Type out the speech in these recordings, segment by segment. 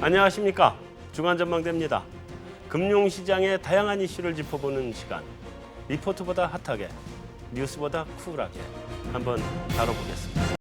안녕하십니까. 주간전망대입니다. 금융시장의 다양한 이슈를 짚어보는 시간. 리포트보다 핫하게, 뉴스보다 쿨하게 한번 다뤄보겠습니다.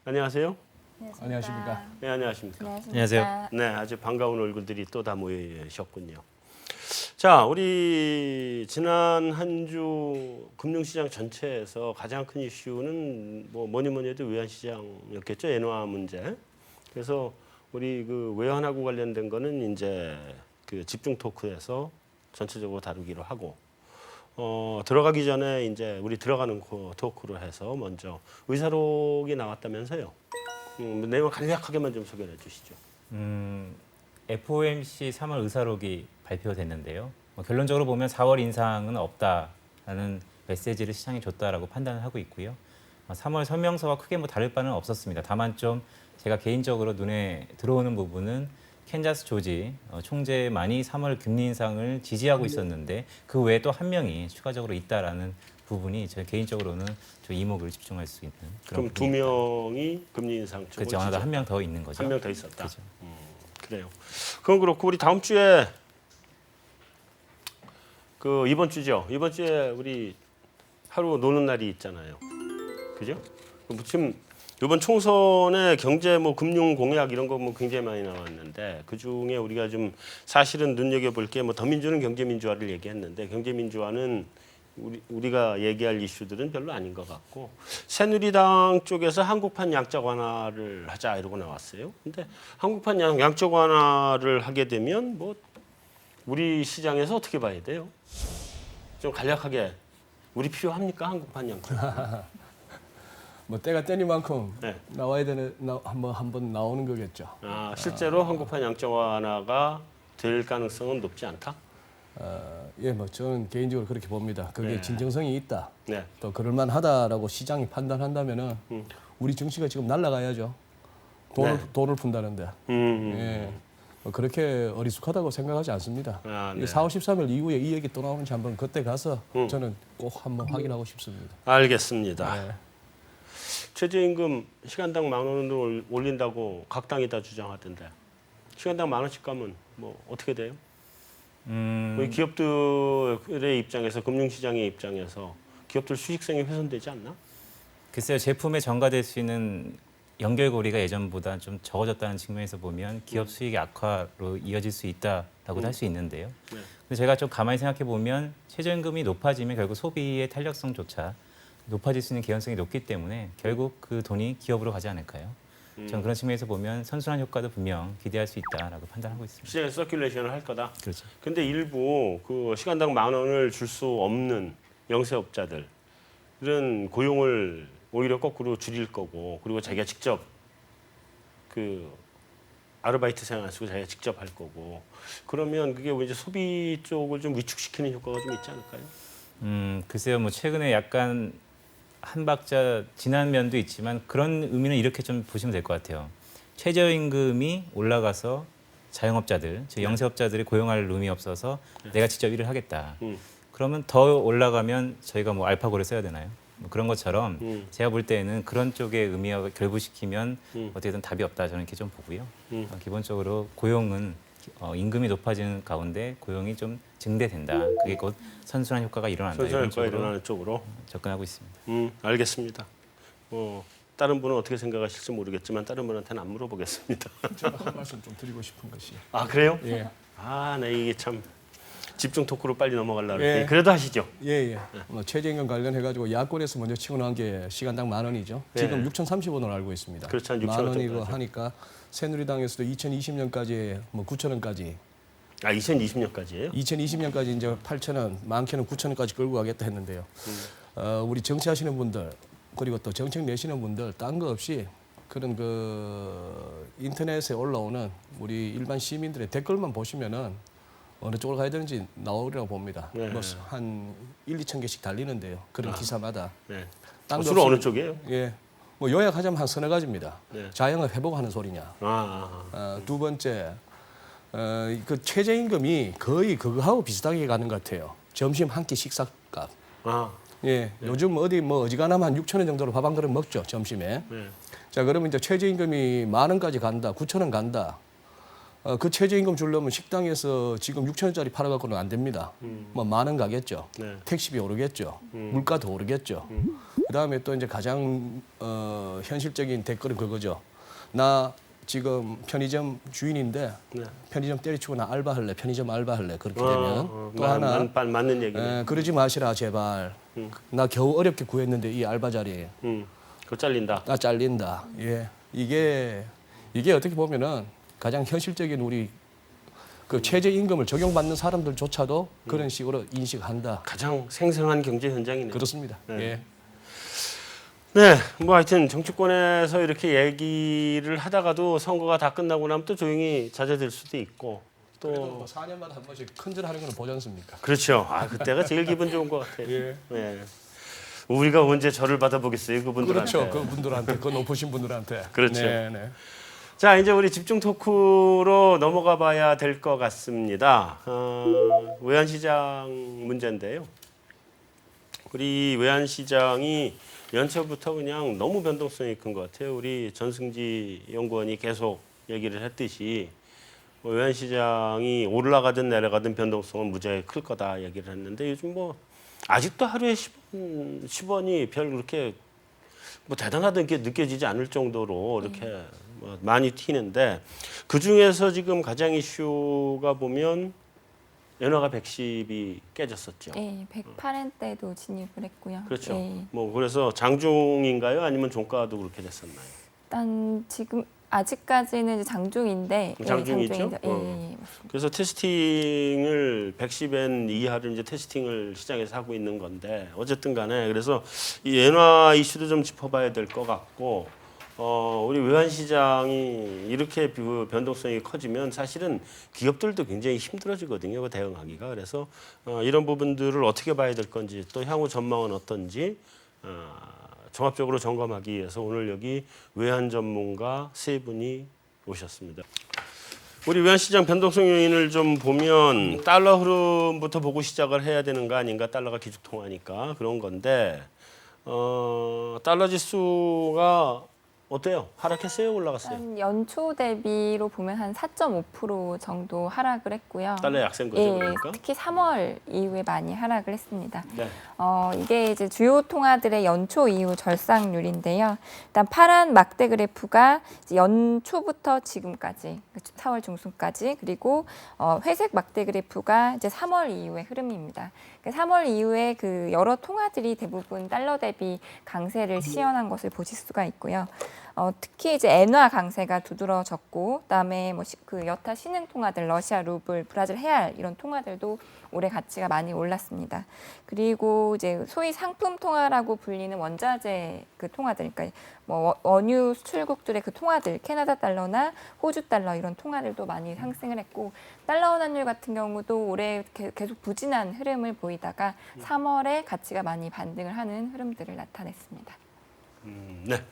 안녕하세요. 안녕하십니까. 네, 안녕하십니까. 안녕하세요. 네, 아주 반가운 얼굴들이 또 다 모이셨군요. 자, 우리 지난 한 주 금융시장 전체에서 가장 큰 이슈는 뭐니 해도 외환시장이었겠죠. 엔화 문제. 그래서 우리 그 외환하고 관련된 거는 이제 그 집중 토크에서 전체적으로 다루기로 하고 들어가기 전에 이제 우리 들어가는 토크로 해서 먼저 의사록이 나왔다면서요. 내용 간략하게만 좀 소개해 주시죠. FOMC 3월 의사록이 발표됐는데요. 결론적으로 보면 4월 인상은 없다라는 메시지를 시장에 줬다라고 판단을 하고 있고요. 3월 설명서와 크게 다를 바는 없었습니다. 다만 좀 제가 개인적으로 눈에 들어오는 부분은 캔자스 조지 총재만이 3월 금리 인상을 지지하고 있었는데 그 외에 또 한 명이 추가적으로 있다라는 부분이 저 개인적으로는 좀 이목을 집중할 수 있는 그런. 그럼 두 명이 금리 인상 쪽을 그렇죠. 하나 한 명 더 있는 거죠. 한 명 더 있었다. 그렇죠. 그래요. 그건 그렇고 우리 다음 주에 그 이번 주죠. 이번 주에 우리 하루 노는 날이 있잖아요. 그죠? 지금 이번 총선에 경제 금융 공약 이런 거 굉장히 많이 나왔는데 그 중에 우리가 좀 사실은 눈여겨볼 게 더민주는 경제민주화를 얘기했는데 경제민주화는 우리가 얘기할 이슈들은 별로 아닌 것 같고 새누리당 쪽에서 한국판 양적 완화를 하자 이러고 나왔어요. 근데 한국판 양적 완화를 하게 되면 우리 시장에서 어떻게 봐야 돼요? 좀 간략하게 우리 필요합니까 한국판 양적? 때가 때니만큼 네. 나와야 되는 한번 나오는 거겠죠. 실제로 한국판 양적 완화가 될 가능성은 높지 않다. 저는 개인적으로 그렇게 봅니다. 그게 네. 진정성이 있다. 네. 또 그럴만하다라고 시장이 판단한다면은 우리 증시가 지금 날아가야죠. 돈을 푼다는데. 예. 그렇게 어리숙하다고 생각하지 않습니다. 네. 4월 13일 이후에 이 얘기 또 나오는지 한번 그때 가서 저는 꼭 한번 확인하고 싶습니다. 알겠습니다. 네. 최저임금 시간당 10,000원을 올린다고 각 당이 다 주장하던데 시간당 10,000원씩 가면 어떻게 돼요? 우리 기업들의 입장에서 금융시장의 입장에서 기업들 수익성이 훼손되지 않나? 글쎄요. 제품에 전가될 수 있는 연결고리가 예전보다 좀 적어졌다는 측면에서 보면 기업 수익의 악화로 이어질 수 있다라고도 할 수 있는데요. 네. 근데 제가 좀 가만히 생각해 보면 최저임금이 높아지면 결국 소비의 탄력성조차 높아질 수 있는 개연성이 높기 때문에 결국 그 돈이 기업으로 가지 않을까요? 저는 그런 측면에서 보면 선순환 효과도 분명 기대할 수 있다라고 판단하고 있습니다. 시장에 서큘레이션을 할 거다. 그렇죠. 근데 일부 그 시간당 10,000원을 줄 수 없는 영세업자들은 고용을 오히려 거꾸로 줄일 거고 그리고 자기가 직접 그 아르바이트 생활 쓰고 자기가 직접 할 거고 그러면 그게 이제 소비 쪽을 좀 위축시키는 효과가 좀 있지 않을까요? 글쎄요. 최근에 약간 한 박자 지난 면도 있지만 그런 의미는 이렇게 좀 보시면 될 것 같아요. 최저임금이 올라가서 자영업자들, 즉 영세업자들이 고용할 룸이 없어서 내가 직접 일을 하겠다. 그러면 더 올라가면 저희가 알파고를 써야 되나요? 그런 것처럼 제가 볼 때는 그런 쪽의 의미와 결부시키면 어떻게든 답이 없다 저는 이렇게 좀 보고요. 기본적으로 고용은 임금이 높아지는 가운데 고용이 좀 증대된다. 그게 곧 선순환 효과가 일어난다. 선순환 이런 효과가 쪽으로 일어나는 쪽으로 접근하고 있습니다. 알겠습니다. 다른 분은 어떻게 생각하실지 모르겠지만 다른 분한테는 안 물어보겠습니다. 제가 한 말씀 좀 드리고 싶은 것이. 그래요? 예. 네, 이게 참 집중 토크로 빨리 넘어가려고 예. 했더니 그래도 하시죠. 예. 최저임금 관련해가지고 야권에서 먼저 치고 나온 게 시간당 10,000원이죠. 예. 지금 6,030원으로 알고 있습니다. 그렇죠. 한 6,000원 10,000원이고 정도 하죠. 하니까 새누리당에서도 2020년까지 9,000원까지 2020년까지예요? 2020년까지 이제 8,000원, 많게는 9,000원까지 끌고 가겠다 했는데요. 우리 정치하시는 분들 그리고 또 정책 내시는 분들 딴 거 없이 그런 그 인터넷에 올라오는 우리 일반 시민들의 댓글만 보시면은 어느 쪽으로 가야 되는지 나오리라고 봅니다. 네. 뭐 한 1, 2천 개씩 달리는데요. 그런 기사마다. 네. 땅도 주로 없이- 어느 쪽이에요? 예. 뭐 요약하자면 한 서너 가지입니다. 네. 자영업 회복하는 소리냐. 두 번째, 그 최저임금이 거의 그거하고 비슷하게 가는 것 같아요. 점심 한 끼 식사값. 예, 요즘 어디 뭐 어지간하면 한 6천 원 정도로 밥 한 그릇 먹죠, 점심에. 네. 자, 그러면 이제 최저임금이 10,000원까지 간다, 9,000원 간다. 그 최저임금 주려면 식당에서 지금 6,000원짜리 팔아갖고는 안 됩니다. 뭐 10,000원 가겠죠. 네. 택시비 오르겠죠. 물가 더 오르겠죠. 그다음에 또 이제 가장 현실적인 댓글은 그거죠. 나 지금 편의점 주인인데 네. 편의점 때려치고 나 알바할래, 편의점 알바할래. 그렇게 되면 또 하나 맞는 얘기네. 그러지 마시라 제발. 나 겨우 어렵게 구했는데 이 알바 자리 그거 잘린다. 나 잘린다. 예, 이게 어떻게 보면은 가장 현실적인 우리 그 최저임금을 적용받는 사람들조차도 그런 식으로 인식한다. 가장 생생한 경제 현장이네요. 그렇습니다. 네. 예. 네, 뭐 하여튼 정치권에서 이렇게 얘기를 하다가도 선거가 다 끝나고 나면 또 조용히 잦아들 수도 있고 그래도 또 뭐 4년마다 한 번씩 큰절하는 건 보지 않습니까? 그렇죠. 그때가 제일 기분 좋은 것 같아요. 예. 네. 우리가 언제 절을 받아보겠어요, 그분들한테. 그렇죠. 그분들한테, 그 높으신 분들한테. 그렇죠. 네, 네. 자, 이제 우리 집중 토크로 넘어가 봐야 될 것 같습니다. 외환시장 문제인데요. 우리 외환시장이 연초부터 그냥 너무 변동성이 큰 것 같아요. 우리 전승지 연구원이 계속 얘기를 했듯이 외환시장이 올라가든 내려가든 변동성은 무지하게 클 거다 얘기를 했는데 요즘 뭐 아직도 하루에 10원이 별 그렇게 뭐 대단하게 느껴지지 않을 정도로 이렇게 뭐 많이 튀는데 그 중에서 지금 가장 이슈가 보면 엔화가 110이 깨졌었죠. 네, 108엔대도 진입을 했고요. 그렇죠. 네. 뭐 그래서 장중인가요? 아니면 종가도 그렇게 됐었나요? 일단 지금 아직까지는 이제 장중인데 장중이죠? 장중이죠. 예, 맞습니다. 그래서 테스팅을 110엔 이하를 이제 테스팅을 시장에서 하고 있는 건데 어쨌든 간에 그래서 이 엔화 이슈도 좀 짚어봐야 될 것 같고 우리 외환시장이 이렇게 변동성이 커지면 사실은 기업들도 굉장히 힘들어지거든요. 그 대응하기가. 그래서 이런 부분들을 어떻게 봐야 될 건지 또 향후 전망은 어떤지 종합적으로 점검하기 위해서 오늘 여기 외환 전문가 세 분이 오셨습니다. 우리 외환시장 변동성 요인을 좀 보면 달러 흐름부터 보고 시작을 해야 되는 거 아닌가? 달러가 기축통화니까 그런 건데 달러 지수가 어때요? 하락했어요? 올라갔어요? 한 연초 대비로 보면 한 4.5% 정도 하락을 했고요. 달러 약세인 거죠, 예, 그러니까? 특히 3월 이후에 많이 하락을 했습니다. 네. 이게 이제 주요 통화들의 연초 이후 절상률인데요. 일단 파란 막대 그래프가 이제 연초부터 지금까지 4월 중순까지 그리고 회색 막대 그래프가 이제 3월 이후의 흐름입니다. 3월 이후에 그 여러 통화들이 대부분 달러 대비 강세를 시현한 것을 보실 수가 있고요. 특히 이제 엔화 강세가 두드러졌고, 그다음에 뭐 그 여타 신흥 통화들, 러시아 루블, 브라질 헤알 이런 통화들도 올해 가치가 많이 올랐습니다. 그리고 이제 소위 상품 통화라고 불리는 원자재 그 통화들, 그러니까 뭐 원유 수출국들의 그 통화들, 캐나다 달러나 호주 달러 이런 통화들도 많이 상승을 했고, 달러 환율 같은 경우도 올해 계속 부진한 흐름을 보이다가 3월에 가치가 많이 반등을 하는 흐름들을 나타냈습니다. 네.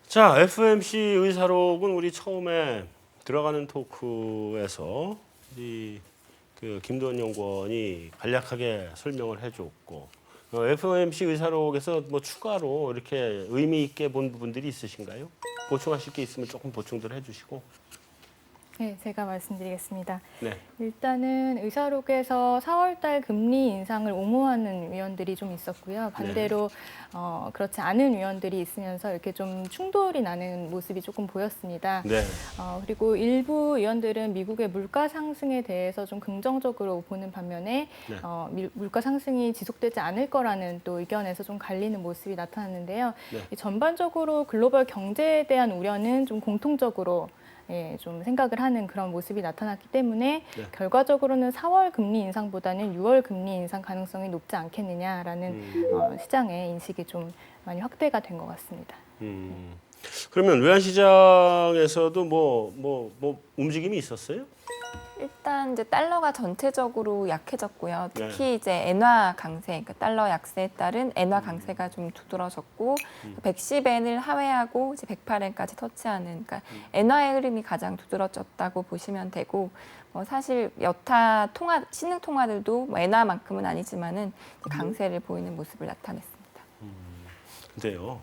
자, FOMC 의사록은 우리 처음에 들어가는 토크에서 그 김도원 연구원이 간략하게 설명을 해줬고 FOMC 의사록에서 뭐 추가로 이렇게 의미 있게 본 부분들이 있으신가요? 보충하실 게 있으면 조금 보충들 해주시고. 네, 제가 말씀드리겠습니다. 네. 일단은 의사록에서 4월달 금리 인상을 옹호하는 위원들이 좀 있었고요. 반대로 그렇지 않은 위원들이 있으면서 이렇게 좀 충돌이 나는 모습이 조금 보였습니다. 네. 그리고 일부 위원들은 미국의 물가 상승에 대해서 좀 긍정적으로 보는 반면에 네. 물가 상승이 지속되지 않을 거라는 또 의견에서 좀 갈리는 모습이 나타났는데요. 네. 전반적으로 글로벌 경제에 대한 우려는 좀 공통적으로 좀 생각을 하는 그런 모습이 나타났기 때문에 네. 결과적으로는 4월 금리 인상보다는 6월 금리 인상 가능성이 높지 않겠느냐라는 시장의 인식이 좀 많이 확대가 된 것 같습니다. 그러면 외환시장에서도 뭐 움직임이 있었어요? 일단 이제 달러가 전체적으로 약해졌고요. 특히 네. 이제 엔화 강세, 그러니까 달러 약세에 따른 엔화 강세가 좀 두드러졌고 110엔을 하회하고 이제 108엔까지 터치하는, 그러니까 엔화의 흐름이 가장 두드러졌다고 보시면 되고, 사실 여타 신흥 통화들도 뭐 엔화만큼은 아니지만은 강세를 보이는 모습을 나타냈습니다. 근데요.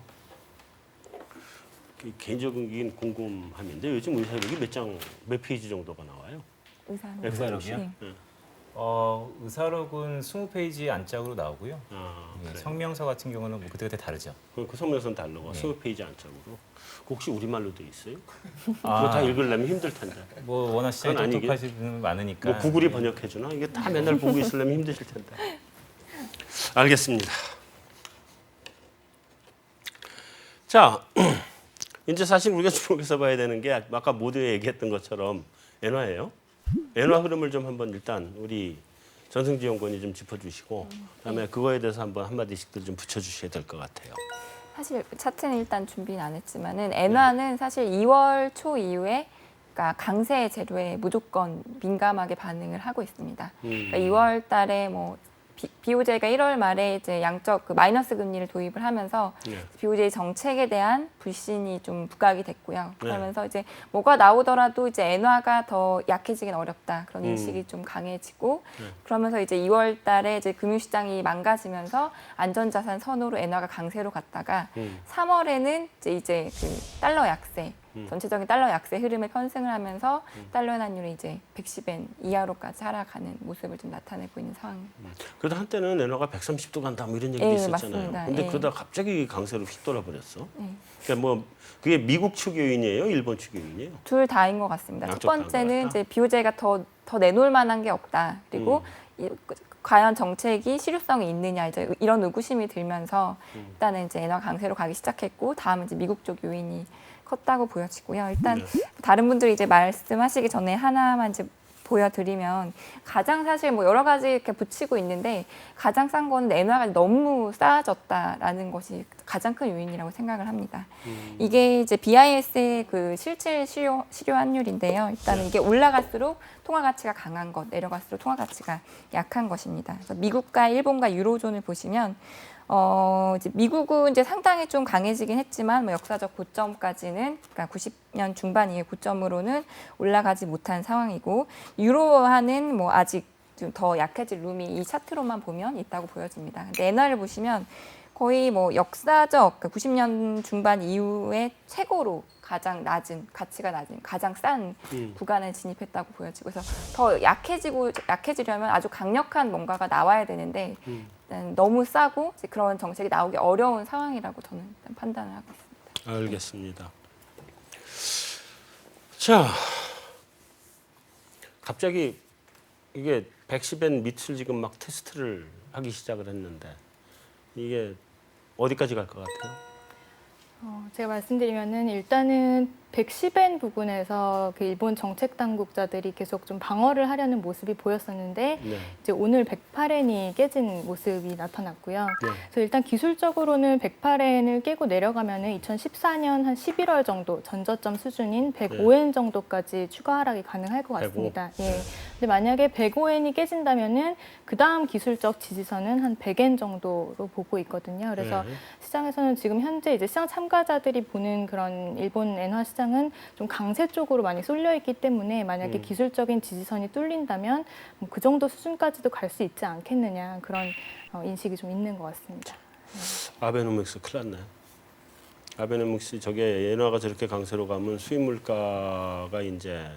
개인적인 궁금함인데 요즘 의사록이 몇 페이지 정도가 나와요? 의사록이요? 네. 의사록은 20페이지 안짝으로 나오고요. 예, 그래요? 성명서 같은 경우는 뭐 그때그때 다르죠. 그 성명서는 다르고 네. 20페이지 안짝으로. 혹시 우리말로 돼 있어요? 아. 그거 다 읽으려면 힘들 텐데. 뭐 워낙 시장이 그건 아니겠- 똑똑하신 분은 많으니까. 뭐 구글이 예. 번역해 주나? 이게 다 맨날 보고 있으려면 힘드실 텐데. 알겠습니다. 자, 이제 사실 우리가 주목해서 봐야 되는 게 아까 모두에 얘기했던 것처럼 엔화예요. 엔화 흐름을 좀 한번 일단 우리 전승지 연구원이 좀 짚어주시고 그다음에 그거에 대해서 한번 한마디씩들 좀 붙여주셔야 될 것 같아요. 사실 차트는 일단 준비는 안 했지만은 엔화는 사실 2월 초 이후에 그러니까 강세 재료에 무조건 민감하게 반응을 하고 있습니다. 그러니까 2월 달에 뭐 BOJ가 1월 말에 이제 양적 그 마이너스 금리를 도입을 하면서 네. BOJ 정책에 대한 불신이 좀 부각이 됐고요. 네. 그러면서 이제 뭐가 나오더라도 이제 엔화가 더 약해지긴 어렵다 그런 인식이 좀 강해지고 네. 그러면서 이제 2월 달에 이제 금융시장이 망가지면서 안전자산 선호로 엔화가 강세로 갔다가 3월에는 이제 그 달러 약세 전체적인 달러 약세 흐름에 편승을 하면서 달러 환율이 이제 110엔 이하로까지 하락하는 모습을 좀 나타내고 있는 상황입니다. 그래도 한때는 엔화가 130도 간다 뭐 이런 얘기도 예, 있었잖아요. 맞습니다. 근데 예. 그러다 갑자기 강세로 휙 돌아버렸어. 네. 그러니까 뭐 그게 미국 측 요인이에요, 일본 측 요인이에요? 둘 다인 것 같습니다. 첫 양쪽 다인 것 번째는 같다? 이제 BOJ가 더 내놓을 만한 게 없다. 그리고 과연 정책이 실효성이 있느냐 이제 이런 의구심이 들면서 일단은 이제 엔화 강세로 가기 시작했고 다음은 이제 미국 쪽 요인이 컸다고 보여지고요. 일단 네. 다른 분들이 이제 말씀하시기 전에 하나만 이제 보여드리면 가장 사실 뭐 여러 가지 이렇게 붙이고 있는데 가장 싼 거는 엔화가 너무 싸졌다라는 것이 가장 큰 요인이라고 생각을 합니다. 이게 이제 BIS의 그 실질 실효 환율인데요. 일단은 이게 올라갈수록 통화 가치가 강한 것, 내려갈수록 통화 가치가 약한 것입니다. 그래서 미국과 일본과 유로존을 보시면 이제 미국은 이제 상당히 좀 강해지긴 했지만 뭐 역사적 고점까지는 그러니까 90년 중반 이후 고점으로는 올라가지 못한 상황이고 유로화는 뭐 아직 좀 더 약해질 룸이 이 차트로만 보면 있다고 보여집니다. 근데 엔화를 보시면 거의 뭐 역사적 90년 중반 이후에 최고로 가장 낮은 가치가 낮은 가장 싼 구간에 진입했다고 보여지고 그래서 더 약해지려면 아주 강력한 뭔가가 나와야 되는데 일단 너무 싸고 이제 그런 정책이 나오기 어려운 상황이라고 저는 일단 판단을 하고 있습니다. 알겠습니다. 자, 갑자기 이게 110엔 밑을 지금 막 테스트를 하기 시작을 했는데 이게 어디까지 갈 것 같아요? 제가 말씀드리면은 일단은 110엔 부분에서 그 일본 정책 당국자들이 계속 좀 방어를 하려는 모습이 보였었는데 네. 이제 오늘 108엔이 깨진 모습이 나타났고요. 네. 그래서 일단 기술적으로는 108엔을 깨고 내려가면은 2014년 한 11월 정도 전저점 수준인 105엔 정도까지 추가 하락이 가능할 것 105. 같습니다. 예. 근데 만약에 105엔이 깨진다면은 그 다음 기술적 지지선은 한 100엔 정도로 보고 있거든요. 그래서 네. 시장에서는 지금 현재 이제 시장 참가자들이 보는 그런 일본 엔화 시장은 좀 강세 쪽으로 많이 쏠려 있기 때문에 만약에 기술적인 지지선이 뚫린다면 뭐그 정도 수준까지도 갈 수 있지 않겠느냐 그런 인식이 좀 있는 것 같습니다. 아베노믹스 큰일 났네. 아베노믹스 저게 엔화가 저렇게 강세로 가면 수입 물가가 이제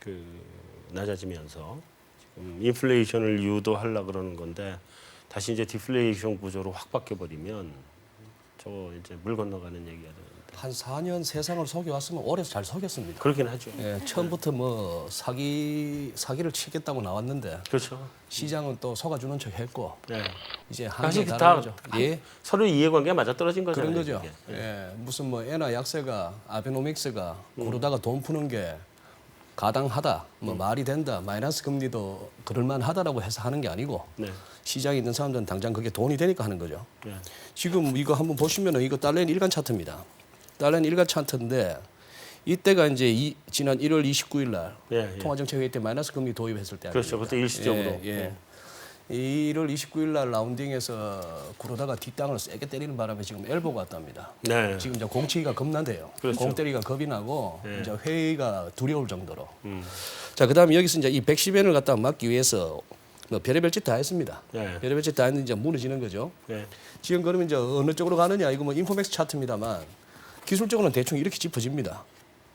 그 낮아지면서 지금 인플레이션을 유도하려 그러는 건데 다시 이제 디플레이션 구조로 확 바뀌어 버리면 저거 이제 물 건너가는 얘기가 되는데 한 4년 세상을 속여왔으면 오래 잘 속였습니다. 그렇긴 하죠. 예, 처음부터 뭐 사기를 치겠다고 나왔는데 그렇죠. 시장은 또 속아주는 척 했고 네. 이제 사실 한계 다 다른 거죠. 예, 서로 이해관계가 맞아 떨어진 거잖아요. 그런 거죠. 이게. 예, 무슨 뭐 엔화 약세가 아베노믹스가 그러다가 돈 푸는 게 가당하다, 뭐 말이 된다, 마이너스 금리도 그럴만하다라고 해서 하는 게 아니고 네. 시장에 있는 사람들은 당장 그게 돈이 되니까 하는 거죠. 네. 지금 이거 한번 보시면은 이거 달러엔 일간 차트입니다. 달러는 일간 차트인데 이때가 이제 지난 1월 29일 날 예, 예. 통화정책회의 때 마이너스 금리 도입했을 때 그렇죠. 아닙니까? 그때 일시적으로. 예, 예. 1월 29일 날 라운딩에서 구르다가 뒷땅을 세게 때리는 바람에 지금 엘보가 왔답니다. 네. 지금 이제 공치기가 겁나대요. 그렇죠. 공 때리기가 겁이 나고 네. 이제 회의가 두려울 정도로. 자, 그다음에 여기서 이제 이 110엔을 갖다 막기 위해서 뭐 별의별 짓 다 했습니다. 네. 별의별 짓 다 했는데 이제 무너지는 거죠. 네. 지금 그러면 이제 어느 쪽으로 가느냐 이거 뭐 인포맥스 차트입니다만 기술적으로는 대충 이렇게 짚어집니다.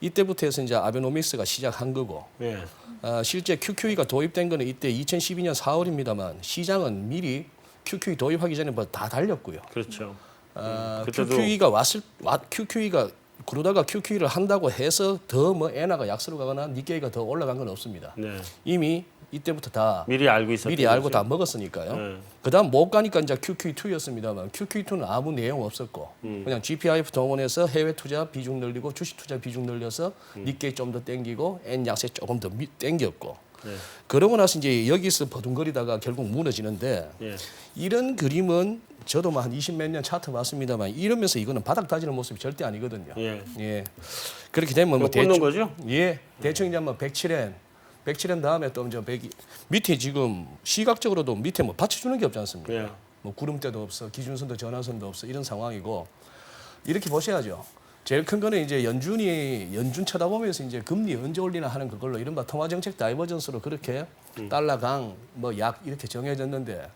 이때부터 해서 이제 아베노믹스가 시작한 거고 네. 실제 QQE가 도입된 거는 이때 2012년 4월입니다만 시장은 미리 QQE 도입하기 전에 뭐 다 달렸고요. 그렇죠. 그때도- QQE가 그러다가 QQE를 한다고 해서 더 뭐 엔화가 약세로 가거나 니케이가 더 올라간 건 없습니다. 네. 이미 이때부터 다 미리 알고 있었던 미리 알고 거죠. 다 먹었으니까요. 네. 그다음 못 가니까 이제 QQE2였습니다만 QQE2는 아무 내용 없었고 그냥 GPIF 동원해서 해외 투자 비중 늘리고 주식 투자 비중 늘려서 니케이 좀 더 땡기고 엔 약세 조금 더 땡겼고 네. 그러고 나서 이제 여기서 버둥거리다가 결국 무너지는데 예. 이런 그림은 저도 뭐 한 20몇 년 차트 봤습니다만 이러면서 이거는 바닥 다지는 모습이 절대 아니거든요. 예. 예. 그렇게 되면 뭐 꽂는 거죠? 예. 대충 이제 뭐 107엔 다음에 또 이제 100 밑에 지금 시각적으로도 밑에 뭐 받쳐주는 게 없지 않습니까? 예. 뭐 구름대도 없어, 기준선도 전화선도 없어 이런 상황이고 이렇게 보셔야죠. 제일 큰 거는 이제 연준 쳐다보면서 이제 금리 언제 올리나 하는 그걸로 이른바 통화정책 다이버전스로 그렇게 달러 강 뭐 약 이렇게 정해졌는데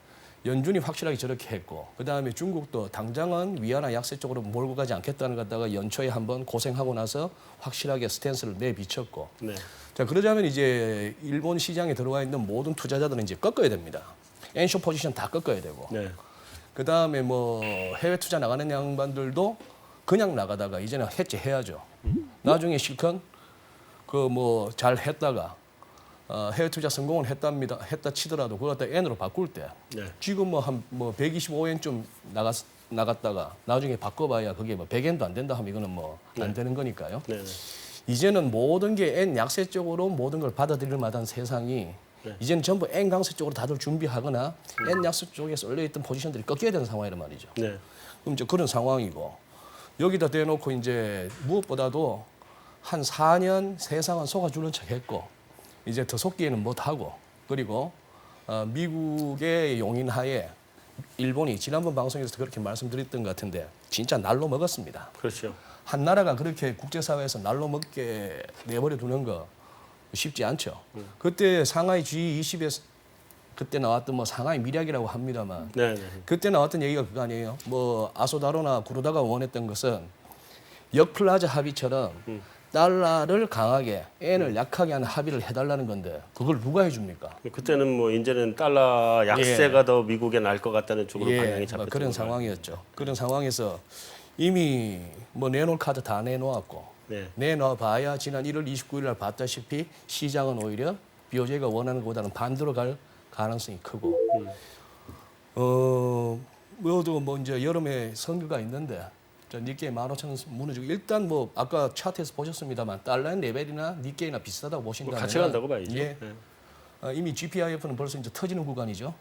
연준이 확실하게 저렇게 했고 그다음에 중국도 당장은 위안화 약세 쪽으로 몰고 가지 않겠다는 것 갖다가 연초에 한번 고생하고 나서 확실하게 스탠스를 내비쳤고 네. 자 그러자면 이제 일본 시장에 들어와 있는 모든 투자자들은 이제 꺾어야 됩니다. 엔쇼 포지션 다 꺾어야 되고 네. 그다음에 뭐 해외 투자 나가는 양반들도 그냥 나가다가 이제는 해체해야죠. 나중에 실컷 그 뭐 잘 했다가 해외 투자 성공을 했다 치더라도 그걸 갖다 N으로 바꿀 때 네. 지금 뭐 한 뭐 125엔 나갔다가 나중에 바꿔봐야 그게 뭐 100엔도 안 된다 하면 이거는 뭐 안 되는 거니까요. 네. 이제는 모든 게 N 약세 쪽으로 모든 걸 받아들일 만한 세상이 이제는 전부 N 강세 쪽으로 다들 준비하거나 N 약세 쪽에 쏠려있던 포지션들이 꺾여야 되는 상황이란 말이죠. 네. 그럼 이제 그런 상황이고 여기다 대놓고 이제 무엇보다도 한 4년 세상은 속아주는 척했고 이제 더 속기에는 못하고 그리고 미국의 용인하에 일본이 지난번 방송에서 그렇게 말씀드렸던 것 같은데 진짜 날로 먹었습니다. 그렇죠. 한 나라가 그렇게 국제사회에서 날로 먹게 내버려 두는 거 쉽지 않죠. 그때 상하이 G20에서 그때 나왔던 뭐 상하이 미략이라고 합니다만 네. 네. 그때 나왔던 얘기가 그거 아니에요. 뭐 아소다로나 구로다가 원했던 것은 역플라자 합의처럼 달러를 강하게 엔을 약하게 하는 합의를 해달라는 건데 그걸 누가 해줍니까? 그때는 뭐 이제는 달러 약세가 더 미국에 날 것 같다는 쪽으로 방향이 뭐 잡혔던 그런 거죠. 상황이었죠. 그런 상황에서 이미 뭐 내놓을 카드 다 내놓았고 네. 내놔봐야 지난 1월 29일 날 봤다시피 시장은 오히려 BOJ가 원하는 것보다는 반대로 갈 가능성이 크고 뭐도 뭐 이제 여름에 선거가 있는데 니케이 15,000원 무너지고 일단 뭐 아까 차트에서 보셨습니다만 달러의 레벨이나 니케이나 비슷하다고 보신다면 같이 간다고 봐야죠. 예. 네. 이미 GPIF는 벌써 이제 터지는 구간이죠.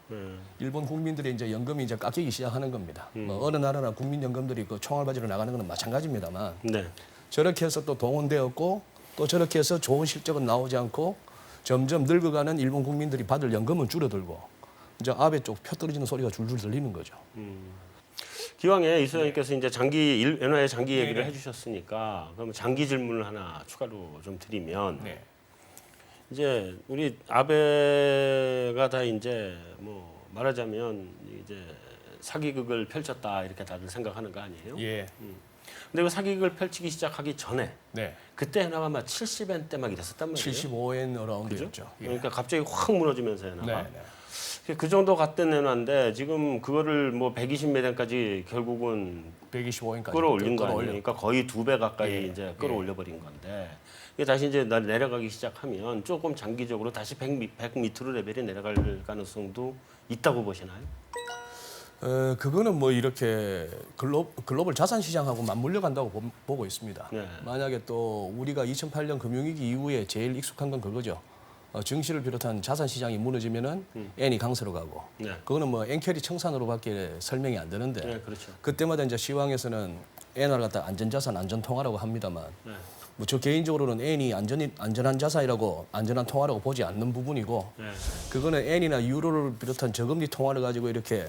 일본 국민들의 이제 연금이 이제 깎이기 시작하는 겁니다. 뭐 어느 나라나 국민연금들이 그 총알바지로 나가는 것은 마찬가지입니다만 네. 저렇게 해서 또 동원되었고 또 저렇게 해서 좋은 실적은 나오지 않고 점점 늙어가는 일본 국민들이 받을 연금은 줄어들고 이제 아베 쪽 표 떨어지는 소리가 줄줄 들리는 거죠. 기왕에 이 소장님께서 이제 연화의 장기 얘기를 해주셨으니까 그럼 장기 질문을 하나 추가로 좀 드리면 이제 우리 아베가 다 이제 뭐 말하자면 이제 사기극을 펼쳤다 이렇게 다들 생각하는 거 아니에요? 예. 근데 그 사기극을 펼치기 시작하기 전에 네. 그때 엔화가 막 70엔 때 막 이랬었단 말이에요. 75엔 어라운드였죠. 예. 그러니까 갑자기 확 무너지면서 엔화가. 네. 그 정도 갔던 엔화인데 지금 그거를 뭐 120매단까지 결국은 125엔까지 끌어올린 거 아니에요? 그러니까 거의 2배 가까이 예. 이제 끌어올려 버린 건데 이게 다시 이제 내려가기 시작하면 조금 장기적으로 다시 100 밑으로 레벨이 내려갈 가능성도 있다고 보시나요? 그거는 뭐 이렇게 글로벌 자산 시장하고 맞물려 간다고 보고 있습니다. 네. 만약에 또 우리가 2008년 금융위기 이후에 제일 익숙한 건 그거죠. 증시를 비롯한 자산 시장이 무너지면은 엔이 강세로 가고, 네. 그거는 뭐 엔캐리 청산으로밖에 설명이 안 되는데, 네, 그렇죠. 그때마다 이제 시황에서는 엔화를 갖다 안전자산, 안전통화라고 합니다만 네. 뭐 저 개인적으로는 엔이 안전한 자산이라고 안전한 통화라고 보지 않는 부분이고 네. 그거는 엔이나 유로를 비롯한 저금리 통화를 가지고 이렇게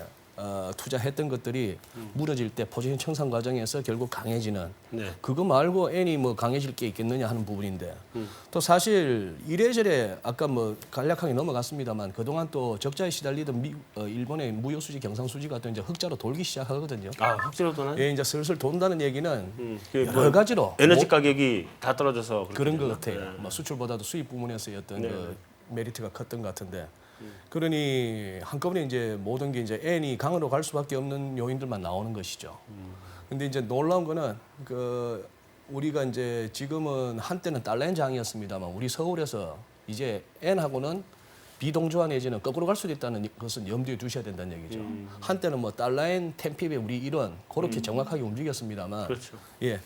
투자했던 것들이 무너질 때 포지션 청산 과정에서 결국 강해지는 네. 그거 말고 엔이 뭐 강해질 게 있겠느냐 하는 부분인데 또 사실 이래저래 아까 뭐 간략하게 넘어갔습니다만 그동안 또 적자에 시달리던 일본의 무역 수지 경상 수지가 또 이제 흑자로 돌기 시작하거든요. 아, 확실로 도나? 예, 이제 슬슬 돈다는 얘기는 그 여러 뭐 가지로 에너지 뭐 가격이 다 떨어져서 그런 것 되나? 같아요. 네. 뭐 수출보다도 수입 부문에서의 어떤 네. 그 메리트가 컸던 것 같은데 그러니 한꺼번에 이제 모든 게 이제 엔이 강으로 갈 수밖에 없는 요인들만 나오는 것이죠. 근데 이제 놀라운 거는 그 우리가 이제 지금은 한때는 달러엔 장이었습니다만 우리 서울에서 이제 엔하고는 비동조화 내지는 거꾸로 갈 수도 있다는 것은 염두에 두셔야 된다는 얘기죠. 한때는 뭐 달러엔 10핍에 우리 이런 그렇게 정확하게 움직였습니다만 그렇죠. 예.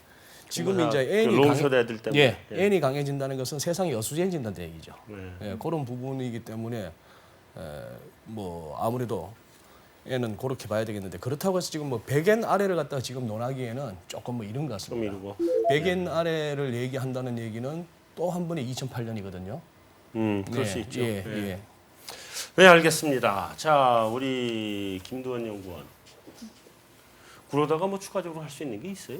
지금 다 이제 그 엔이 롱숏 애들 때문에. 예, 엔이 강해진다는 것은 세상이 어수선해진다는 얘기죠. 네. 예, 그런 부분이기 때문에 뭐 아무래도 엔은 그렇게 봐야 되겠는데 그렇다고 해서 지금 뭐 100엔 아래를 갖다가 지금 논하기에는 조금 뭐 이른 것 좀 같습니다. 이러고. 100엔 아래를 얘기한다는 얘기는 또 한 번에 2008년이거든요. 그럴 수 있죠. 예, 예. 예. 네, 알겠습니다. 자, 우리 김두원 연구원. 그러다가 뭐 추가적으로 할 수 있는 게 있어요?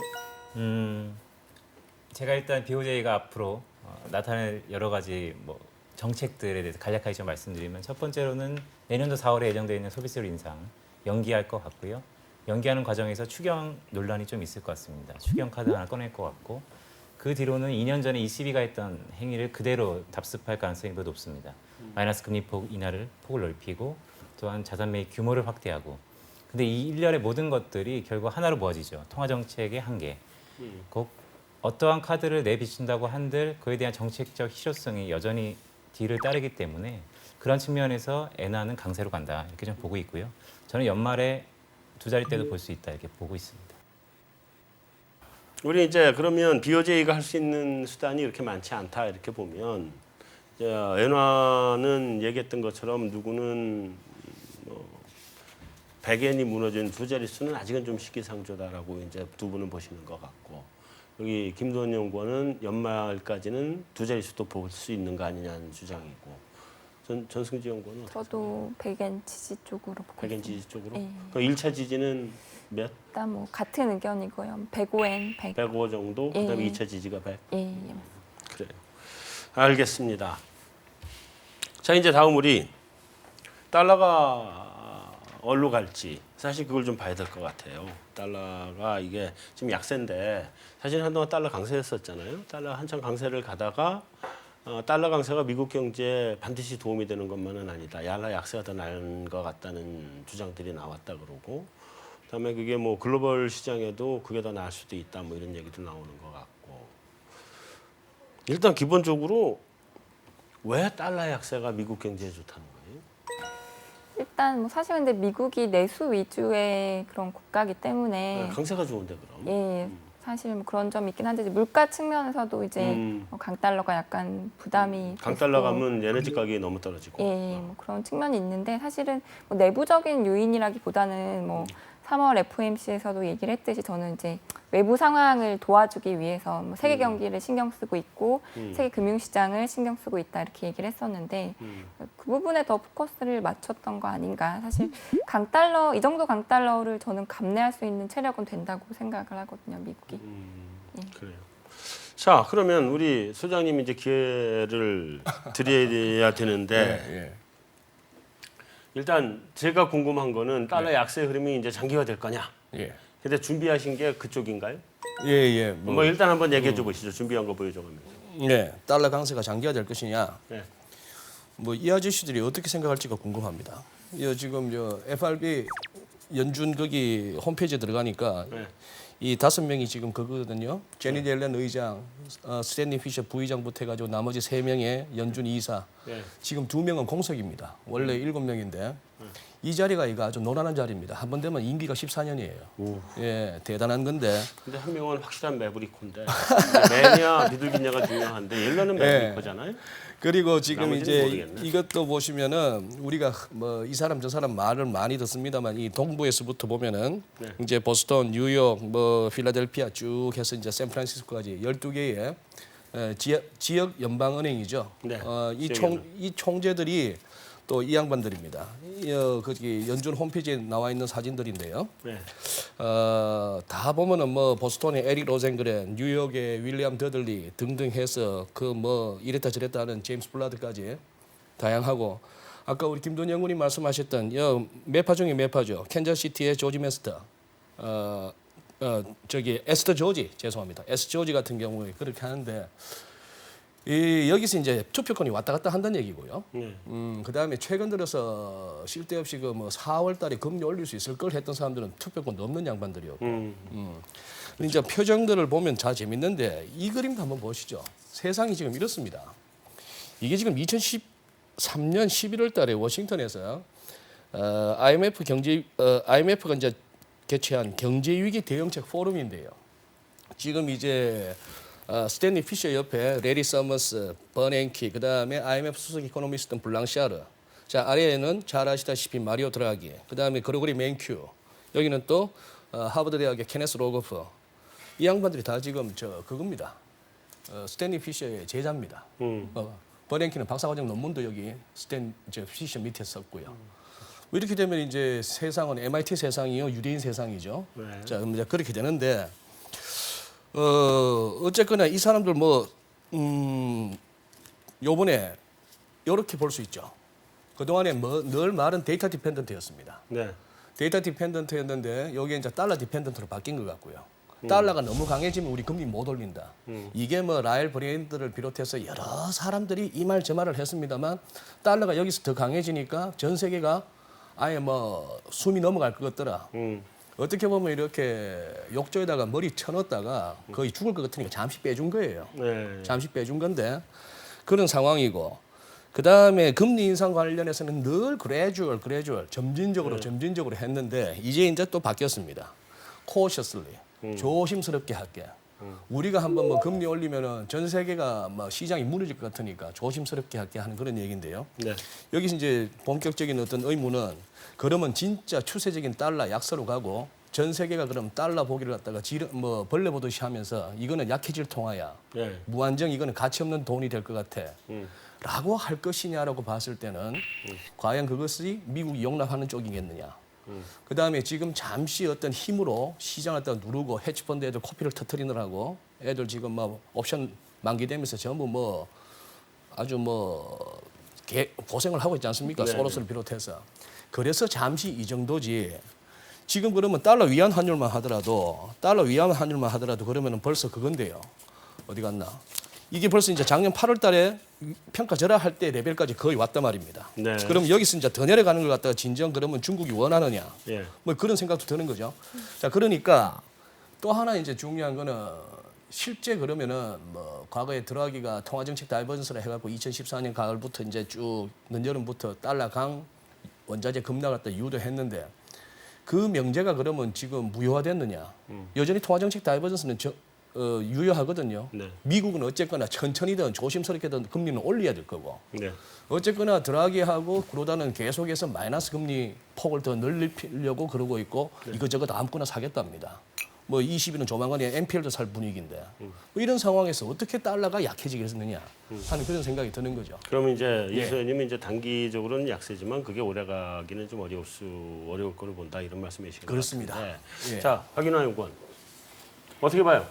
제가 일단 BOJ가 앞으로 나타낼 여러 가지 뭐 정책들에 대해서 간략하게 좀 말씀드리면 첫 번째로는 내년도 4월에 예정되어 있는 소비세율 인상 연기할 것 같고요. 연기하는 과정에서 추경 논란이 좀 있을 것 같습니다. 추경 카드 하나 꺼낼 것 같고 그 뒤로는 2년 전에 ECB가 했던 행위를 그대로 답습할 가능성이 매우 높습니다. 마이너스 금리 폭 인하를 폭을 넓히고 또한 자산 매입 규모를 확대하고 근데 이 일련의 모든 것들이 결국 하나로 모아지죠. 통화 정책의 한계. 꼭 어떠한 카드를 내비춘다고 한들 그에 대한 정책적 실효성이 여전히 뒤를 따르기 때문에 그런 측면에서 엔화는 강세로 간다 이렇게 좀 보고 있고요. 저는 연말에 두 자릿대도 볼 수 있다 이렇게 보고 있습니다. 우리 이제 그러면 BOJ가 할 수 있는 수단이 이렇게 많지 않다 이렇게 보면 이제 엔화는 얘기했던 것처럼 누구는 뭐 100엔이 무너진 두 자릿수는 아직은 좀 시기상조다라고 이제 두 분은 보시는 것 같고 여기 김도원 연구원은 연말까지는 두 자릿수도 볼 수 있는 거 아니냐는 주장이고 전승지 연구원은 저도 100엔 지지 쪽으로 보고 100엔 있습니다. 지지 쪽으로? 예. 그 1차 지지는 몇? 일단 뭐 같은 의견이고요. 105엔, 100. 105 정도? 그다음에 예. 2차 지지가 100? 예. 그래요. 알겠습니다. 자 이제 다음 우리 달러가 어디로 갈지 사실 그걸 좀 봐야 될 것 같아요. 달러가 이게 지금 약세인데 사실 한동안 달러 강세였었잖아요. 달러 한참 강세를 가다가 달러 강세가 미국 경제에 반드시 도움이 되는 것만은 아니다. 달러 약세가 더 나은 것 같다는 주장들이 나왔다 그러고 그다음에 그게 뭐 글로벌 시장에도 그게 더 나을 수도 있다. 뭐 이런 얘기도 나오는 것 같고 일단 기본적으로 왜 달러 약세가 미국 경제에 좋다는 거예요? 일단 뭐 사실 근데 미국이 내수 위주의 그런 국가이기 때문에 강세가 좋은데 그럼? 예, 사실 뭐 그런 점이 있긴 한데 이제 물가 측면에서도 이제 강달러가 약간 부담이 강달러 됐고, 가면 에너지 가격이 너무 떨어지고. 예, 뭐 그런 측면이 있는데 사실은 뭐 내부적인 요인이라기보다는 뭐 3월 FOMC에서도 얘기를 했듯이 저는 이제 외부 상황을 도와주기 위해서 뭐 세계 경기를 신경 쓰고 있고 세계 금융시장을 신경 쓰고 있다 이렇게 얘기를 했었는데 그 부분에 더 포커스를 맞췄던 거 아닌가. 사실 강달러 이 정도 강달러를 저는 감내할 수 있는 체력은 된다고 생각을 하거든요, 미국이. 그래요. 자, 그러면 우리 소장님 이제 기회를 드려야 되는데 예. 일단 제가 궁금한 거는 달러 약세 흐름이 이제 장기화 될 거냐? 예. 근데 준비하신 게 그쪽인가요? 예. 뭐 일단 한번 얘기해 줘 보시죠. 준비한 거 보여줘가면서. 네, 달러 강세가 장기화될 것이냐. 네. 뭐 이 아저씨들이 어떻게 생각할지가 궁금합니다. 지금 FRB 연준 거기 홈페이지에 들어가니까 네. 이 5명이 지금 그거거든요. 제니 옐런 의장, 스탠리 피셔 부의장부터 해가지고 나머지 3명의 연준 이사. 네. 지금 2명은 공석입니다. 원래 7명인데 이 자리가 이거 아주 노란한 자리입니다. 한 번 되면 임기가 14년이에요. 예, 대단한 건데. 근데 한 명은 확실한 매부리코인데 매냐 비둘기냐가 중요한데 옐러는 매부리코잖아요. 그리고 지금 나머지는 이제 모르겠네. 이것도 보시면은 우리가 뭐 이 사람 저 사람 말을 많이 듣습니다만 이 동부에서부터 보면은 네. 이제 보스턴, 뉴욕, 뭐 필라델피아 쭉 해서 이제 샌프란시스코까지 12개의 지역 연방은행이죠. 네, 이 지역 이 총재들이 또 이 양반들입니다. 거기 연준 홈페이지에 나와 있는 사진들인데요. 네. 다 보면은 뭐 보스턴의 에릭 로젠그렌, 뉴욕의 윌리엄 더들리 등등 해서 그 뭐 이랬다 저랬다 하는 제임스 블라드까지 다양하고 아까 우리 김돈 연구님 말씀하셨던 매파 중에 매파죠. 캔자스시티의 조지 메스터, 저기 에스터 조지 죄송합니다. 에스터 조지 같은 경우에 그렇게 하는데 여기서 이제 투표권이 왔다 갔다 한다는 얘기고요. 네. 그다음에 최근 들어서 쓸데없이 그 뭐 4월달에 금리 올릴 수 있을 걸 했던 사람들은 투표권도 없는 양반들이었고. 근데 이제 표정들을 보면 다 재밌는데 이 그림도 한번 보시죠. 세상이 지금 이렇습니다. 이게 지금 2013년 11월달에 워싱턴에서 IMF가 이제 개최한 경제 위기 대응책 포럼인데요. 지금 이제 스탠리 피셔 옆에 레리 서머스, 버냉키, 그다음에 IMF 수석 이코노미스트 블랑샤르. 자, 아래에는 잘 아시다시피 마리오 드라기, 그다음에 그레고리 맨큐. 여기는 또 하버드 대학의 케네스 로거프. 이 양반들이 다 지금 그겁니다. 스탠리 피셔의 제자입니다. 버냉키는 박사과정 논문도 여기 피셔 밑에 썼고요. 이렇게 되면 이제 세상은 MIT 세상이요, 유대인 세상이죠. 네. 자, 이제 그렇게 되는데 어쨌거나 이 사람들 요번에 이렇게 볼 수 있죠. 그동안에 늘 말은 데이터 디펜던트였습니다. 네. 데이터 디펜던트였는데 여기에 이제 달러 디펜던트로 바뀐 것 같고요. 달러가 너무 강해지면 우리 금리 못 올린다. 이게 뭐 라일 브랜드를 비롯해서 여러 사람들이 이 말 저 말을 했습니다만 달러가 여기서 더 강해지니까 전 세계가 아예 뭐 숨이 넘어갈 것 같더라. 어떻게 보면 이렇게 욕조에다가 머리 쳐넣었다가 거의 죽을 것 같으니까 잠시 빼준 거예요. 네. 잠시 빼준 건데 그런 상황이고 그다음에 금리 인상 관련해서는 늘 그래주얼 점진적으로 했는데 이제 또 바뀌었습니다. cautiously 조심스럽게 할게. 우리가 한번 뭐 금리 올리면은 전 세계가 뭐 시장이 무너질 것 같으니까 조심스럽게 할게 하는 그런 얘기인데요. 네. 여기서 이제 본격적인 어떤 의무는 그러면 진짜 추세적인 달러 약세로 가고 전 세계가 그럼 달러 보기를 갖다가 뭐 벌레 보듯이 하면서 이거는 약해질 통화야. 네. 무한정 이거는 가치 없는 돈이 될 것 같아. 라고 할 것이냐라고 봤을 때는 과연 그것이 미국이 용납하는 쪽이겠느냐. 그다음에 지금 잠시 어떤 힘으로 시장을 갖다 누르고 헤지펀드 애들 코피를 터트리느라고 애들 지금 뭐 옵션 만기되면서 전부 뭐 아주 뭐 고생을 하고 있지 않습니까? 네, 소로스를 비롯해서. 그래서 잠시 이 정도지. 지금 그러면 달러 위안 환율만 하더라도 그러면은 벌써 그건데요. 어디 갔나? 이게 벌써 이제 작년 8월 달에 평가절하 할 때 레벨까지 거의 왔단 말입니다. 네. 그럼 여기서 이제 더 내려가는 걸 갖다가 진정 그러면 중국이 원하느냐? 예. 뭐 그런 생각도 드는 거죠. 자, 그러니까 또 하나 이제 중요한 거는 실제 그러면은 뭐 과거에 드라기가 통화정책 다이버전스를 해갖고 2014년 가을부터 이제 쭉 늦여름부터 달러 강 원자재 급락했다 유도했는데 그 명제가 그러면 지금 무효화됐느냐? 여전히 통화정책 다이버전스는 유효하거든요. 네. 미국은 어쨌거나 천천히든 조심스럽게든 금리는 올려야 될 거고. 네. 어쨌거나 드라기하고 그로다는 계속해서 마이너스 금리 폭을 더 늘리려고 그러고 있고 이것저것 아무거나 사겠답니다. 뭐 20일은 조만간에 NPL도 살 분위기인데 뭐 이런 상황에서 어떻게 달러가 약해지겠느냐 하는 그런 생각이 드는 거죠. 그러면 이제 예. 이소연님은 이제 단기적으로는 약세지만 그게 오래가기는 좀 어려울 거로 본다 이런 말씀이신 것 그렇습니다. 같은데. 예. 자, 박윤아 연구원 어떻게 봐요?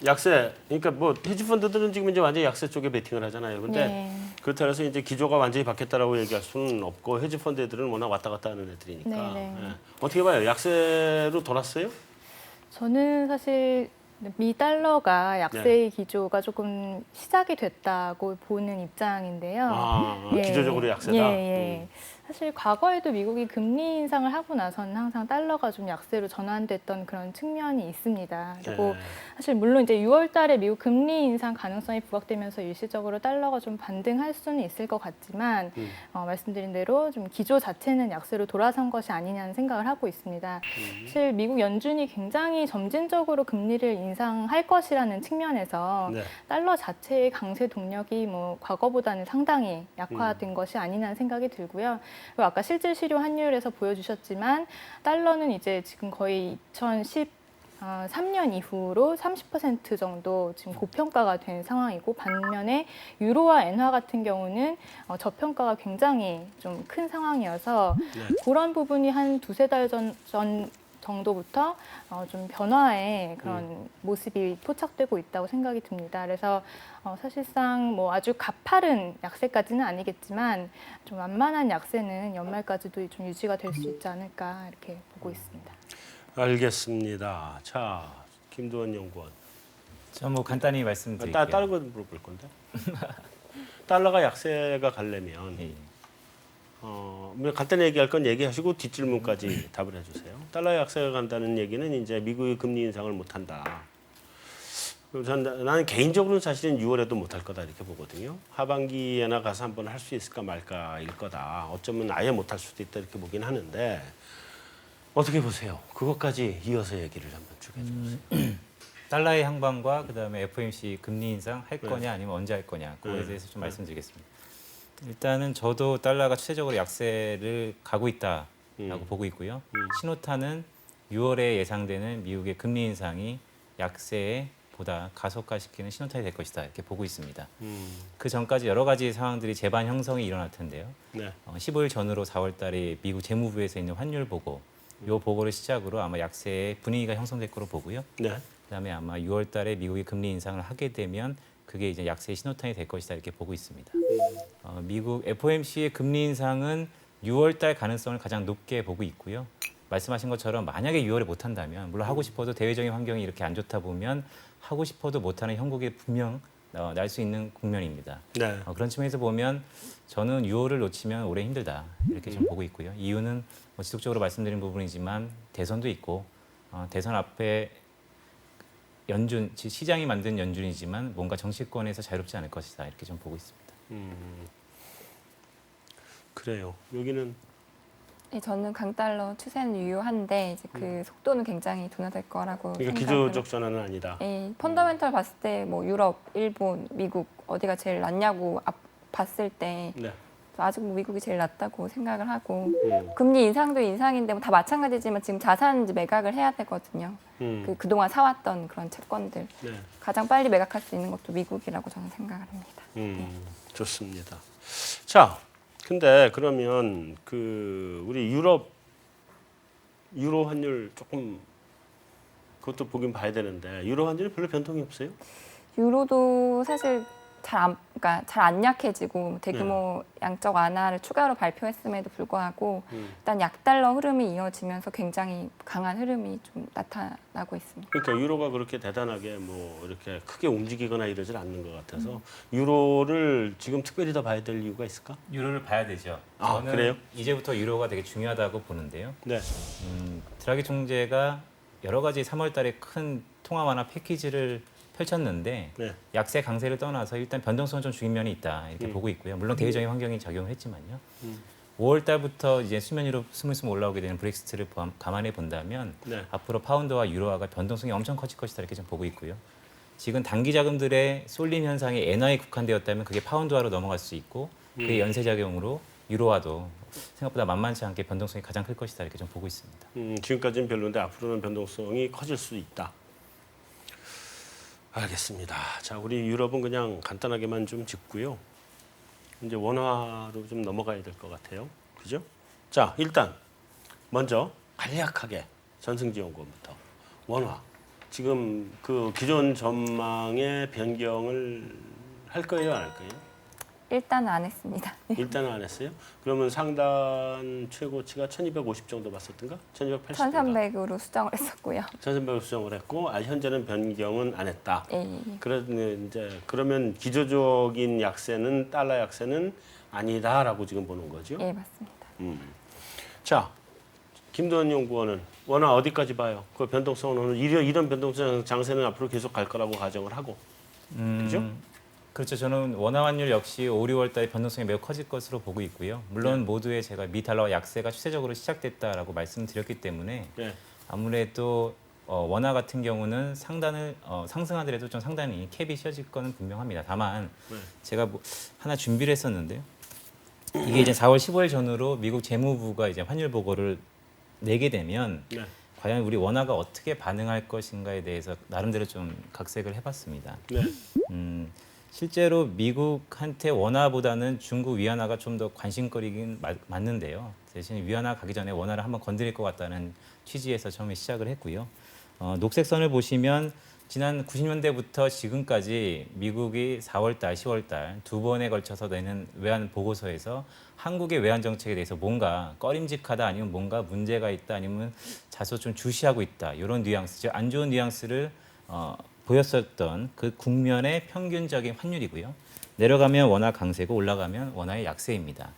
약세, 그러니까 뭐 헤지펀드들은 지금 이제 완전히 약세 쪽에 베팅을 하잖아요. 근데 네. 그렇다 해서 이제 기조가 완전히 바뀌었다라고 얘기할 수는 없고 헤지펀드 애들은 워낙 왔다 갔다 하는 애들이니까. 네, 네. 예. 어떻게 봐요? 약세로 돌았어요? 저는 사실 미 달러가 약세의 기조가 조금 시작이 됐다고 보는 입장인데요. 아, 예. 기조적으로 약세다. 예, 예. 사실 과거에도 미국이 금리 인상을 하고 나서는 항상 달러가 좀 약세로 전환됐던 그런 측면이 있습니다. 그리고 네. 사실 물론 이제 6월 달에 미국 금리 인상 가능성이 부각되면서 일시적으로 달러가 좀 반등할 수는 있을 것 같지만 말씀드린 대로 좀 기조 자체는 약세로 돌아선 것이 아니냐는 생각을 하고 있습니다. 사실 미국 연준이 굉장히 점진적으로 금리를 인상할 것이라는 측면에서 네. 달러 자체의 강세 동력이 뭐 과거보다는 상당히 약화된 것이 아니냐는 생각이 들고요. 그리고 아까 실질 실효 환율에서 보여주셨지만 달러는 이제 지금 거의 2013년 이후로 30% 정도 지금 고평가가 된 상황이고 반면에 유로와 엔화 같은 경우는 저평가가 굉장히 좀 큰 상황이어서 그런 부분이 한 두세 달 전 정도부터 좀 변화의 그런 모습이 포착되고 있다고 생각이 듭니다. 그래서 사실상 뭐 아주 가파른 약세까지는 아니겠지만 좀 완만한 약세는 연말까지도 좀 유지가 될 수 있지 않을까 이렇게 보고 있습니다. 알겠습니다. 자, 김두원 연구원. 저 뭐 간단히 말씀드릴게요. 다른 거 물어볼 건데. 달러가 약세가 가려면 예. 간단히 얘기할 건 얘기하시고 뒷질문까지 답을 해주세요. 달러 약세가 간다는 얘기는 이제 미국이 금리 인상을 못한다. 나는 개인적으로는 사실은 6월에도 못할 거다 이렇게 보거든요. 하반기에나 가서 한번 할 수 있을까 말까일 거다. 어쩌면 아예 못할 수도 있다 이렇게 보긴 하는데 어떻게 보세요? 그것까지 이어서 얘기를 한번 쭉 해주세요. 달러의 향방과 그다음에 FOMC 금리 인상 할 거냐 아니면 언제 할 거냐 그거에 대해서 좀 말씀드리겠습니다. 일단은 저도 달러가 추세적으로 약세를 가고 있다라고 보고 있고요. 신호탄은 6월에 예상되는 미국의 금리 인상이 약세에 보다 가속화시키는 신호탄이 될 것이다 이렇게 보고 있습니다. 그 전까지 여러 가지 상황들이 재반 형성이 일어날 텐데요. 네. 15일 전후로 4월 달에 미국 재무부에서 있는 환율 보고 이 보고를 시작으로 아마 약세의 분위기가 형성될 거로 보고요. 네. 그다음에 아마 6월 달에 미국이 금리 인상을 하게 되면 그게 이제 약세의 신호탄이 될 것이다 이렇게 보고 있습니다. 미국 FOMC의 금리 인상은 6월 달 가능성을 가장 높게 보고 있고요. 말씀하신 것처럼 만약에 6월에 못 한다면 물론 하고 싶어도 대외적인 환경이 이렇게 안 좋다 보면 하고 싶어도 못하는 형국이 분명 날 수 있는 국면입니다. 네. 그런 측면에서 보면 저는 6월을 놓치면 올해 힘들다 이렇게 좀 보고 있고요. 이유는 뭐 지속적으로 말씀드린 부분이지만 대선도 있고 대선 앞에 연준, 시장이 만든 연준이지만 뭔가 정치권에서 자유롭지 않을 것이다 이렇게 좀 보고 있습니다. 그래요. 여기는 예, 저는 강달러 추세는 유효한데 이제 그 속도는 굉장히 둔화될 거라고 그러니까 생각을 기조적 전환은 아니다. 예, 펀더멘털 봤을 때 뭐 유럽, 일본, 미국 어디가 제일 낫냐고 봤을 때 네. 아직 뭐 미국이 제일 낫다고 생각을 하고 금리 인상도 인상인데 뭐 다 마찬가지지만 지금 자산 이제 매각을 해야 되거든요. 그동안 사왔던 그런 채권들 네. 가장 빨리 매각할 수 있는 것도 미국이라고 저는 생각을 합니다. 좋습니다. 자, 근데 그러면 그 우리 유로 환율 조금 그것도 보긴 봐야 되는데 유로 환율이 별로 변동이 없어요? 유로도 사실 그러니까 잘 안 약해지고 대규모 양적 완화를 추가로 발표했음에도 불구하고 일단 약달러 흐름이 이어지면서 굉장히 강한 흐름이 좀 나타나고 있습니다. 그러니까 유로가 그렇게 대단하게 뭐 이렇게 크게 움직이거나 이러질 않는 것 같아서 유로를 지금 특별히 더 봐야 될 이유가 있을까? 유로를 봐야 되죠. 아, 저는 그래요? 이제부터 유로가 되게 중요하다고 보는데요. 네. 드라기 총재가 여러 가지 3월 달에 큰 통화 완화 패키지를 펼쳤는데 네. 약세 강세를 떠나서 일단 변동성은 좀 죽인 면이 있다 이렇게 보고 있고요. 물론 대외적인 환경이 작용했지만요. 5월 달부터 이제 수면 위로 스물스물 올라오게 되는 브렉시트를 감안해 본다면 네. 앞으로 파운드와 유로화가 변동성이 엄청 커질 것이다 이렇게 좀 보고 있고요. 지금 단기 자금들의 쏠림 현상이 엔화에 국한되었다면 그게 파운드화로 넘어갈 수 있고 그의 연쇄 작용으로 유로화도 생각보다 만만치 않게 변동성이 가장 클 것이다 이렇게 좀 보고 있습니다. 지금까지는 별로인데 앞으로는 변동성이 커질 수 있다. 알겠습니다. 자, 우리 유럽은 그냥 간단하게만 좀 짚고요. 이제 원화로 좀 넘어가야 될 것 같아요. 그죠? 자, 일단 먼저 간략하게 전승지연구원부터 원화. 지금 그 기존 전망의 변경을 할 거예요, 안 할 거예요? 일단은 안 했습니다. 일단은 안 했어요. 그러면 상단 최고치가 1250 정도 봤었던가? 1280. 1300으로 수정을 했었고요. 1300 수정을 했고 현재는 변경은 안 했다. 예. 그러면 기조적인 약세는 달러 약세는 아니다라고 지금 보는 거죠. 예, 맞습니다. 자, 김도현 연구원은 원화 어디까지 봐요? 그 변동성은 이런 변동성 장세는 앞으로 계속 갈 거라고 가정을 하고, 그죠? 그렇죠. 저는 원화 환율 역시 5, 6월 달에 변동성이 매우 커질 것으로 보고 있고요. 물론 모두에 제가 미 달러 약세가 추세적으로 시작됐다라고 말씀드렸기 때문에 네. 아무래도 원화 같은 경우는 상단을 상승하더라도 좀 상당히 캡이 씌워질 거는 분명합니다. 다만 네. 제가 뭐 하나 준비를 했었는데요. 이게 이제 4월 15일 전후로 미국 재무부가 이제 환율 보고를 내게 되면 네. 과연 우리 원화가 어떻게 반응할 것인가에 대해서 나름대로 좀 각색을 해봤습니다. 네. 실제로 미국한테 원화보다는 중국 위안화가 좀 더 관심거리긴 맞는데요. 대신 위안화 가기 전에 원화를 한번 건드릴 것 같다는 취지에서 처음에 시작을 했고요. 녹색선을 보시면 지난 90년대부터 지금까지 미국이 4월달, 10월달 두 번에 걸쳐서 내는 외환 보고서에서 한국의 외환 정책에 대해서 뭔가 꺼림직하다 아니면 뭔가 문제가 있다 아니면 다소 좀 주시하고 있다 이런 뉘앙스, 즉 안 좋은 뉘앙스를 보였었던 그 국면의 평균적인 환율이고요. 내려가면 원화 강세고 올라가면 원화의 약세입니다.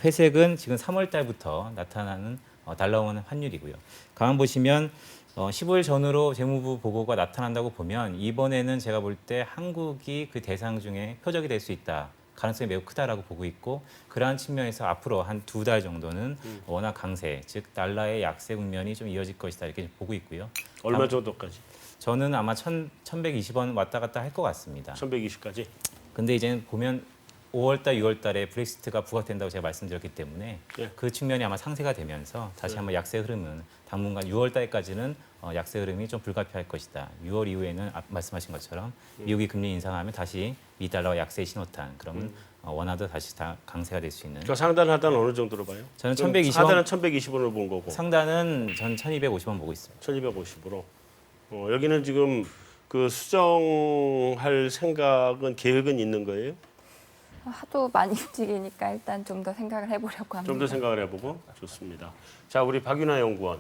회색은 지금 3월 달부터 나타나는 달러원 환율이고요. 가만 보시면 15일 전후로 재무부 보고가 나타난다고 보면 이번에는 제가 볼 때 한국이 그 대상 중에 표적이 될 수 있다. 가능성이 매우 크다라고 보고 있고 그러한 측면에서 앞으로 한 2달 정도는 원화 강세, 즉 달러의 약세 국면이 좀 이어질 것이다 이렇게 보고 있고요. 얼마 정도까지? 저는 아마 1,120원 왔다 갔다 할 것 같습니다. 1120까지? 근데 이제 보면 5월달, 6월달에 브렉시트가 부각된다고 제가 말씀드렸기 때문에 네. 그 측면이 아마 상쇄가 되면서 다시 한번 약세 흐름은 당분간 6월달까지는 약세 흐름이 좀 불가피할 것이다. 6월 이후에는 말씀하신 것처럼 미국이 금리 인상하면 다시 미 달러 약세 신호탄. 그러면 원화도 다시 다 강세가 될 수 있는. 그 상단 하단 어느 정도로 봐요? 저는 그럼 1120원. 하단은 1120원을 본 거고 상단은 전 1,250원 보고 있습니다. 1250으로. 여기는 지금 그 수정할 생각은 계획은 있는 거예요? 하도 많이 움직이니까 일단 좀 더 생각을 해보려고 합니다. 좀 더 생각을 해보고 좋습니다. 자, 우리 박윤아 연구원.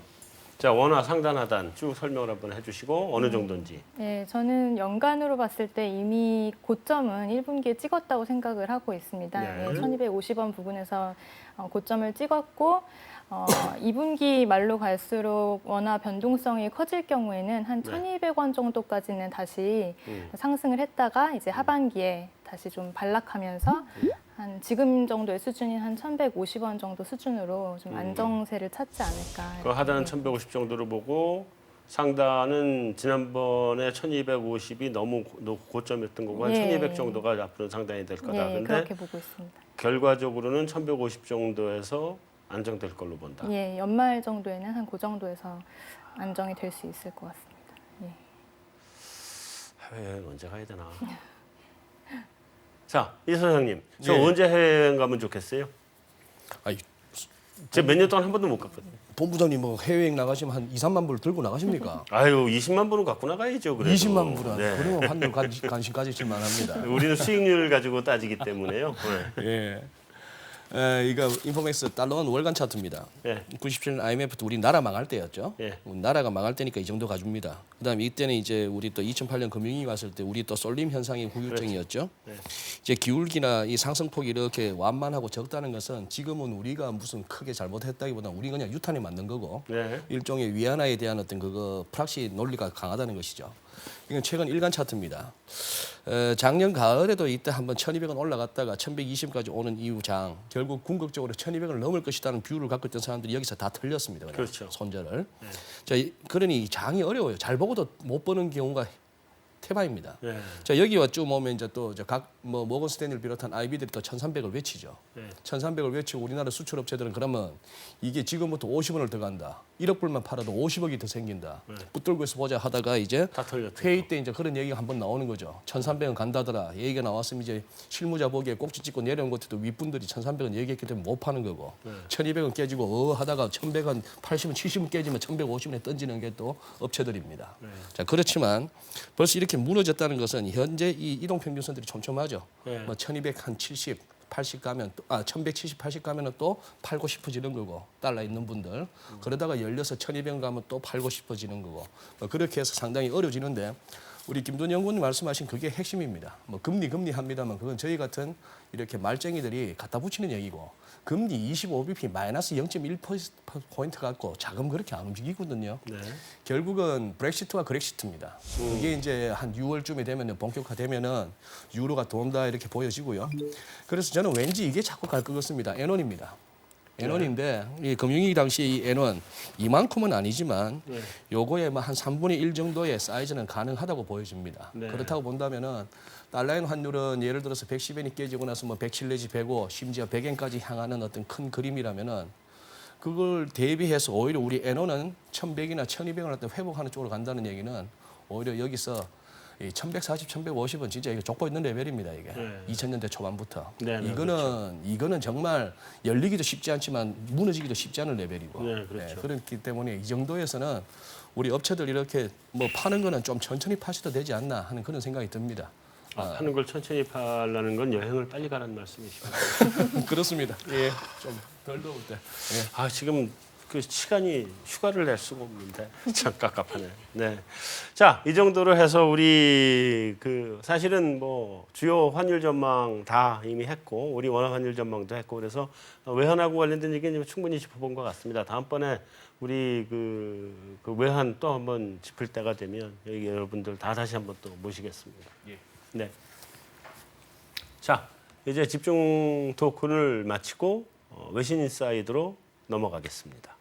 자, 원화 상단 하단 쭉 설명을 한번 해주시고 어느 정도인지. 네, 저는 연간으로 봤을 때 이미 고점은 1분기에 찍었다고 생각을 하고 있습니다. 네. 1250원 부근에서 고점을 찍었고 2분기 말로 갈수록 원화 변동성이 커질 경우에는 한 1,200원 정도까지는 다시 상승을 했다가 이제 하반기에 다시 좀 반락하면서 한 지금 정도의 수준인 한 1,150원 정도 수준으로 좀 안정세를 찾지 않을까. 그 하단은 네. 1150 정도로 보고 상단은 지난번에 1250이 너무 고점이었던 거고 한 예. 1200 정도가 앞으로 상단이 될 거다. 예, 근데 그렇게 보고 있습니다. 결과적으로는 1150 정도에서 안정될 걸로 본다. 예, 연말 정도에는 한 그 정도에서 안정이 될 수 있을 것 같습니다. 예. 해외여행 언제 가야 되나? 자, 이 소장님, 저 예. 언제 해외여행 가면 좋겠어요? 아이, 제가 몇 년 동안 한 번도 못 갔거든요. 본부장님 뭐 해외여행 나가시면 한 2, 3만 불 들고 나가십니까? 아유, 20만 불은 갖고 나가야죠. 그래도. 20만 불은 네. 그러면 환율 관심 가지실 만합니다. 우리는 수익률 가지고 따지기 때문에요. 네. 예. 이거 인포맥스 달러원 월간 차트입니다. 예. 97년 IMF 때 우리 나라 망할 때였죠. 예. 나라가 망할 때니까 이 정도 가줍니다. 그다음에 이때는 이제 우리 또 2008년 금융위기 왔을 때 우리 또 쏠림 현상이 후유증이었죠. 네. 이제 기울기나 이 상승폭이 이렇게 완만하고 적다는 것은 지금은 우리가 무슨 크게 잘못했다기보다 우리 그냥 유탄에 맞는 거고 네. 일종의 위안화에 대한 어떤 그거 프락시 논리가 강하다는 것이죠. 이건 최근 일간 차트입니다. 작년 가을에도 이때 한번 1,200원 올라갔다가 1,120까지 오는 이후 장 결국 궁극적으로 1,200원을 넘을 것이라는 뷰를 갖고 있던 사람들이 여기서 다 틀렸습니다. 그냥 그렇죠. 손절을. 자, 그러니 장이 어려워요. 잘 보고도 못 보는 경우가 태반입니다. 네. 자, 여기와 쭉 오면 이제 또 각 뭐 모건 스탠리를 비롯한 IB들이 또 1,300을 외치죠. 네. 1,300을 외치고 우리나라 수출 업체들은 그러면 이게 지금부터 50원을 더 간다. 1억 불만 팔아도 50억이 더 생긴다. 붙들고 있어 보자 하다가 이제 다 털렸죠. 회의 때 이제 그런 얘기가 한번 나오는 거죠. 1,300원 간다더라. 얘기가 나왔으면 이제 실무자 보기에 꼭지 찍고 내려온 것도 윗분들이 1,300원 얘기했기 때문에 못 파는 거고. 1,200원 깨지고 하다가 1,100원, 80원, 70원 깨지면 1,150원에 던지는 게 또 업체들입니다. 자, 그렇지만 벌써 이렇게 무너졌다는 것은 현재 이 이동평균선들이 촘촘하죠. 네. 뭐 1,200 한 70, 80 가면 1,170, 80 가면은 또 팔고 싶어지는 거고 달러 있는 분들 그러다가 열려서 1,200 가면 또 팔고 싶어지는 거고 뭐 그렇게 해서 상당히 어려워지는데 우리 김돈 연구원님 말씀하신 그게 핵심입니다. 뭐 금리 합니다만 그건 저희 같은 이렇게 말쟁이들이 갖다 붙이는 얘기고 금리 25bp 마이너스 0.1% 갖고 자금 그렇게 안 움직이거든요. 네. 결국은 브렉시트와 그렉시트입니다. 이게 이제 한 6월쯤에 되면 본격화되면은 유로가 돈다 이렇게 보여지고요. 그래서 저는 왠지 이게 자꾸 갈 것 같습니다. 엔원입니다. 엔원인데 이 금융위기 당시 이 엔원 이만큼은 아니지만 요거에 한 3분의 1 정도의 사이즈는 가능하다고 보여집니다. 네. 그렇다고 본다면은 달러엔 환율은 예를 들어서 110엔이 깨지고 나서 뭐 107 내지 105 심지어 100엔까지 향하는 어떤 큰 그림이라면은 그걸 대비해서 오히려 우리 엔원은 1100이나 1200을 때 회복하는 쪽으로 간다는 얘기는 오히려 여기서 이 1140, 1150은 진짜 이거 족보 있는 레벨입니다, 이게. 네. 2000년대 초반부터. 네, 네, 이거는 정말 열리기도 쉽지 않지만 무너지기도 쉽지 않은 레벨이고. 네, 그렇죠. 그렇기 때문에 이 정도에서는 우리 업체들 이렇게 뭐 파는 거는 좀 천천히 파셔도 되지 않나 하는 그런 생각이 듭니다. 하는 걸 천천히 팔라는 건 여행을 빨리 가라는 말씀이시죠. 그렇습니다. 예, 좀 덜 더울 때. 예. 지금 그 시간이 휴가를 낼 수가 없는데 참 깝깝하네. 네. 자, 이 정도로 해서 우리 그 사실은 뭐 주요 환율 전망 다 이미 했고 우리 원화 환율 전망도 했고 그래서 외환하고 관련된 얘기는 충분히 짚어본 것 같습니다. 다음번에 우리 그 외환 또 한번 짚을 때가 되면 여기 여러분들 다 다시 한번 또 모시겠습니다. 예. 네. 자, 이제 집중 토크를 마치고 외신 인사이드로 넘어가겠습니다.